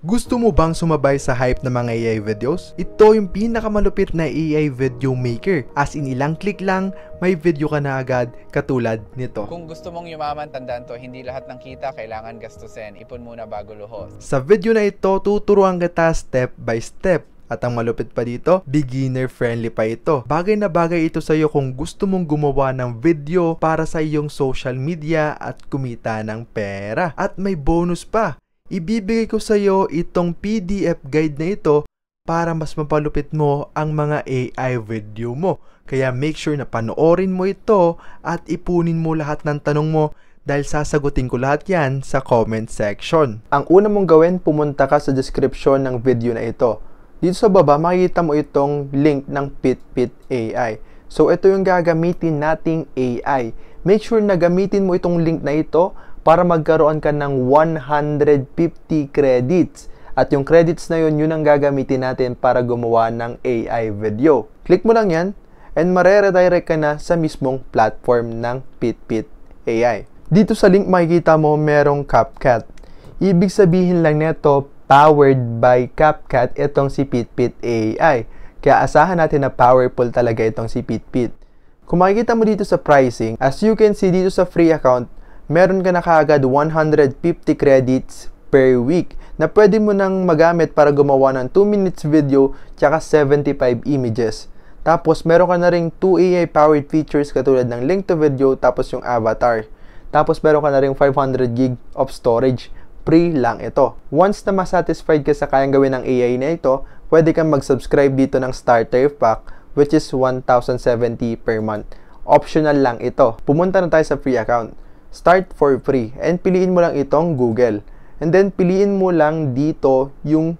Gusto mo bang sumabay sa hype ng mga AI videos? Ito yung pinakamalupit na AI video maker. As in ilang click lang, may video ka na agad katulad nito. Kung gusto mong yumaman, tandaan to, hindi lahat ng kita kailangan gastusin. Ipon muna bago luhos. Sa video na ito, tuturuan kita step by step. At ang malupit pa dito, beginner friendly pa ito. Bagay na bagay ito sa iyo kung gusto mong gumawa ng video para sa iyong social media at kumita ng pera. At may bonus pa. Ibibigay ko sa iyo itong PDF guide na ito para mas mapalupit mo ang mga AI video mo. Kaya make sure na panoorin mo ito at ipunin mo lahat ng tanong mo dahil sasagutin ko lahat yan sa comment section. Ang una mong gawin, pumunta ka sa description ng video na ito. Dito sa baba, makikita mo itong link ng PitPit AI. So, ito yung gagamitin nating AI. Make sure na gamitin mo itong link na ito para magkaroon ka ng 150 credits. At yung credits na yun ang gagamitin natin para gumawa ng AI video. Click mo lang yan and mare-redirect ka na sa mismong platform ng PitPit AI. Dito sa link makikita mo merong CapCut. Ibig sabihin lang nito, powered by CapCut itong si PitPit AI. Kaya asahan natin na powerful talaga itong si PitPit. Kung makikita mo dito sa pricing, as you can see dito sa free account, meron ka na kaagad 150 credits per week na pwede mo nang magamit para gumawa ng 2 minutes video tsaka 75 images. Tapos meron ka na ring 2 AI powered features katulad ng link to video tapos yung avatar. Tapos meron ka na ring 500 gig of storage. Free lang ito. Once na masatisfied ka sa kayang gawin ng AI na ito, pwede kang mag-subscribe dito ng starter pack which is 1,070 per month. Optional lang ito. Pumunta na tayo sa free account. Start for free and piliin mo lang itong Google. And then piliin mo lang dito yung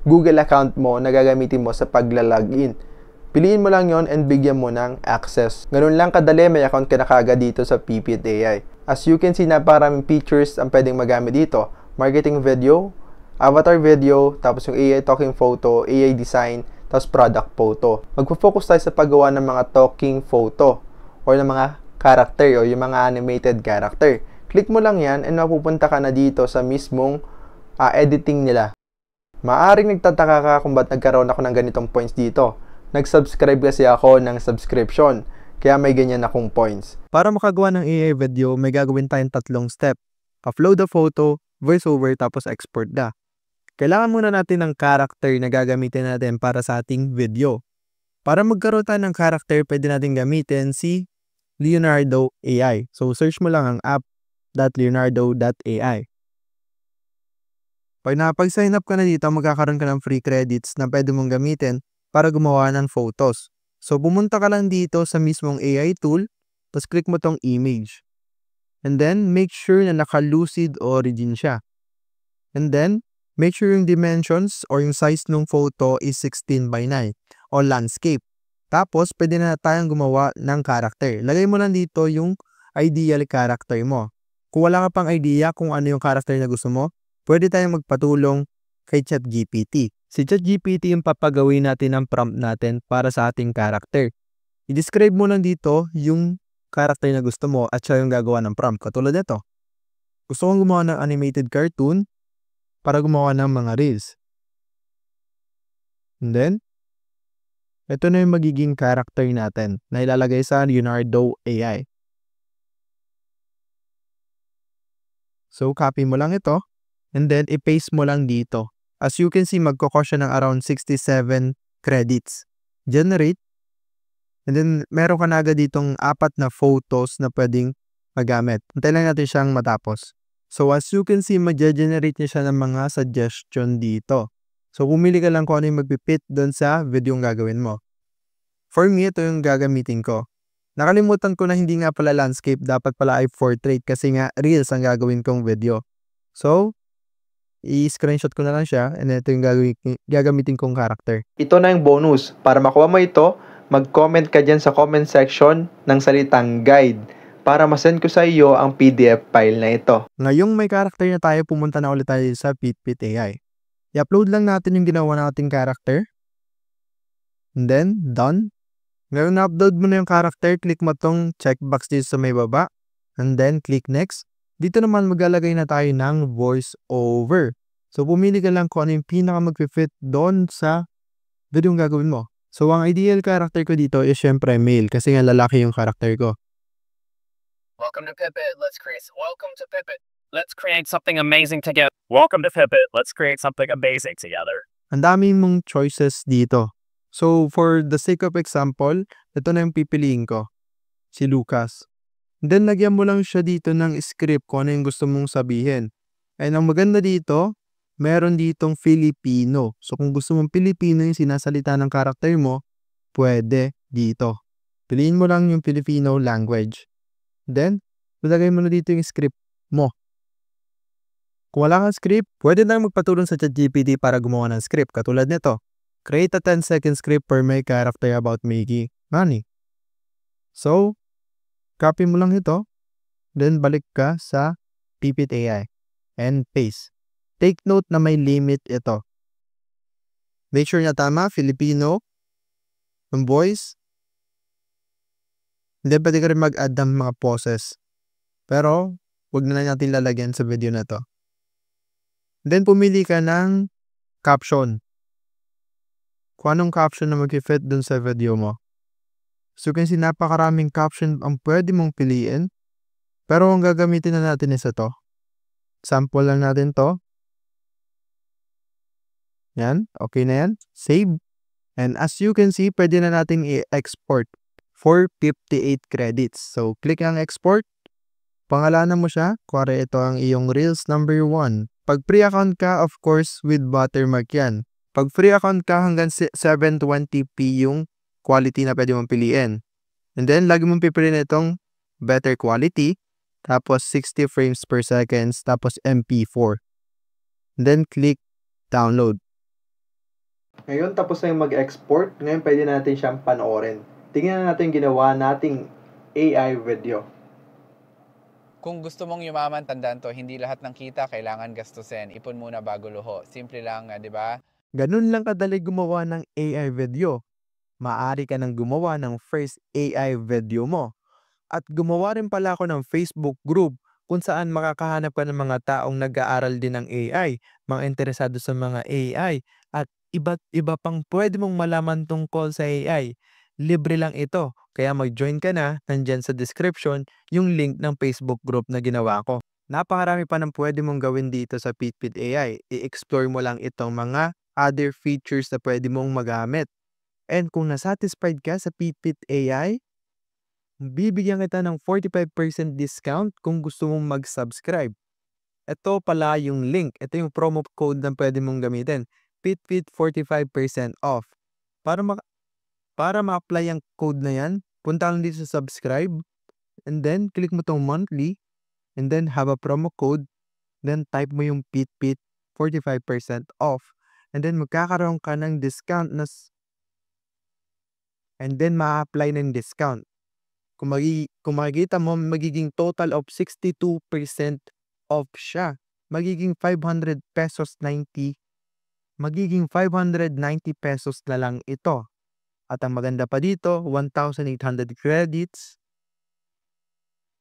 Google account mo na gagamitin mo sa pagla-login. Piliin mo lang yon and bigyan mo ng access. Ganun lang kadali, may account ka na kaagad dito sa PitPit AI. As you can see, napakaraming features ang pwedeng magamit dito. Marketing video, avatar video, tapos yung AI talking photo, AI design, tapos product photo. Magpo-focus tayo sa paggawa ng mga talking photo or ng mga character o yung mga animated character. Click mo lang yan and mapupunta ka na dito sa mismong editing nila. Maaring nagtataka ka kung ba't nagkaroon ako ng ganitong points dito. Nag-subscribe kasi ako ng subscription, kaya may ganyan akong points. Para makagawa ng AI video, may gagawin tayong 3 step. Upload the photo, voiceover, tapos export na. Kailangan muna natin ng character na gagamitin natin para sa ating video. Para magkaroon tayo ng character, pwede natin gamitin si Leonardo AI. So, search mo lang ang app.leonardo.ai. Pag nakapag-sign up ka na dito, magkakaroon ka ng free credits na pwede mong gamitin para gumawa ng photos. So, pumunta ka lang dito sa mismong AI tool, tapos click mo tong image. And then, make sure na naka-lucid origin siya. And then, make sure yung dimensions or yung size ng photo is 16:9 o landscape. Tapos, pwede na tayong gumawa ng character. Lagay mo lang dito yung ideal character mo. Kung wala ka pang idea kung ano yung character na gusto mo, pwede tayong magpatulong kay ChatGPT. Si ChatGPT yung papagawin natin ng prompt natin para sa ating character. I-describe mo lang dito yung character na gusto mo at siya yung gagawa ng prompt. Katulad nito. Gusto kong gumawa ng animated cartoon para gumawa ng mga reels. And then, ito na yung magiging character natin na ilalagay sa Leonardo AI. So, copy mo lang ito and then i-paste mo lang dito. As you can see, magko-cost siya ng around 67 credits. Generate. And then, meron ka na agad ditong 4 na photos na pwedeng magamit. Antay lang natin siyang matapos. So, as you can see, mag-generate niya siya ng mga suggestion dito. So, pumili ka lang kung ano yung magpipit doon sa video yung gagawin mo. For me, ito yung gagamitin ko. Nakalimutan ko na hindi nga pala landscape, dapat pala ay portrait kasi nga reels ang gagawin kong video. So, i-screenshot ko na lang siya and ito yung gagamitin kong character. Ito na yung bonus. Para makuha mo ito, mag-comment ka dyan sa comment section ng salitang guide para masend ko sa iyo ang PDF file na ito. Ngayong may character na tayo, pumunta na ulit tayo sa PitPit AI. I-upload lang natin yung ginawa nating character. And then, done. Ngayon na-upload mo na yung character, click mo tong checkbox dito sa may baba. And then, click next. Dito naman maglalagay na tayo ng voice over. So, pumili ka lang kung ano yung pinaka mag-fit doon sa video yung gagawin mo. So, ang ideal character ko dito is syempre male kasi nga lalaki yung character ko. Welcome to Pipit. Welcome to Pipit. Let's create something amazing together. Welcome to Pipit. Let's create something amazing together. Ang dami mong choices dito. So, for the sake of example, ito na yung pipiliin ko. Si Lucas. Then, lagyan mo lang siya dito ng script kung ano yung gusto mong sabihin. And ang maganda dito, meron ditong Filipino. So, kung gusto mong Filipino yung sinasalita ng karakter mo, pwede dito. Piliin mo lang yung Filipino language. Then, ilagay mo na dito yung script mo. Kung wala kang script, pwede na magpatulong sa ChatGPT para gumawa ng script. Katulad nito, create a 10-second script per my character about making money. So, copy mo lang ito, then balik ka sa Pipit AI and paste. Take note na may limit ito. Make sure na tama, Filipino, yung voice. Then, pwede ka rin mag-add ng mga poses. Pero, huwag na natin lalagyan sa video na to. Then, pumili ka ng caption. Kung anong caption na mag-fit dun sa video mo. So, kasi napakaraming caption ang pwede mong piliin. Pero, ang gagamitin na natin is ito. Sample lang natin to. Yan. Okay na yan. Save. And as you can see, pwede na natin i-export for 58 credits. So, click ang export. Pangalanan mo siya. Kuwari ito ang iyong Reels number 1. Pag free account ka, of course, with watermark yan. Pag free account ka, hanggang 720p yung quality na pwede mong piliin. And then, lagi mong pipiliin itong better quality, tapos 60 frames per second, tapos MP4. And then, click download. Ngayon, tapos na yung mag-export. Ngayon, pwede natin siyang panoorin. Tingnan natin ginawa nating AI video. Kung gusto mong yumaman, tandaan to, hindi lahat ng kita kailangan gastusin. Ipon muna bago luho. Simple lang, di ba? Ganun lang kadali gumawa ng AI video. Maaari ka nang gumawa ng first AI video mo. At gumawa rin pala ako ng Facebook group kung saan makakahanap ka ng mga taong nag-aaral din ng AI, mga interesado sa mga AI, at iba't iba pang pwede mong malaman tungkol sa AI. Libre lang ito, kaya mag-join ka na, nandyan sa description yung link ng Facebook group na ginawa ko. Napakarami pa ng pwede mong gawin dito sa Pipit AI. I-explore mo lang itong mga other features na pwede mong magamit. And kung nasatisfied ka sa Pipit AI, bibigyan kita ng 45% discount kung gusto mong mag-subscribe. Ito pala yung link. Ito yung promo code na pwede mong gamitin. Pipit 45% off. Para ma-apply ang code na yan, punta lang dito sa subscribe. And then, click mo tong monthly. And then, have a promo code. Then, type mo yung Pipit 45% off. And then, magkakaroon ka ng discount and then, ma-apply ng discount. Kung makikita mo, magiging total of 62% off siya. Magiging 500 pesos 90. Magiging 590 pesos na lang ito. At ang maganda pa dito, 1,800 credits.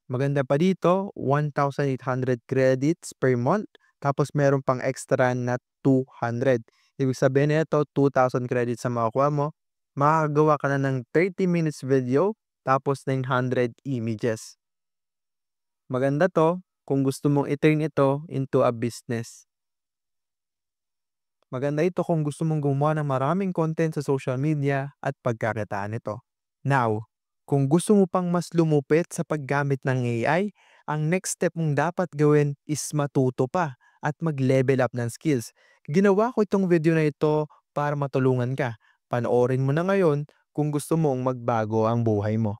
Maganda pa dito, 1,800 credits per month. Tapos meron pang extra na 200. Ibig sabihin nito, 2,000 credits sa makukuha mo. Makakagawa ka na ng 30 minutes video. Tapos 900 images. Maganda to kung gusto mong i-turn ito into a business. Maganda ito kung gusto mong gumawa ng maraming content sa social media at pagkakitaan ito. Now, kung gusto mo pang mas lumupit sa paggamit ng AI, ang next step mong dapat gawin is matuto pa at mag-level up ng skills. Ginawa ko itong video na ito para matulungan ka. Panoorin mo na ngayon kung gusto mong magbago ang buhay mo.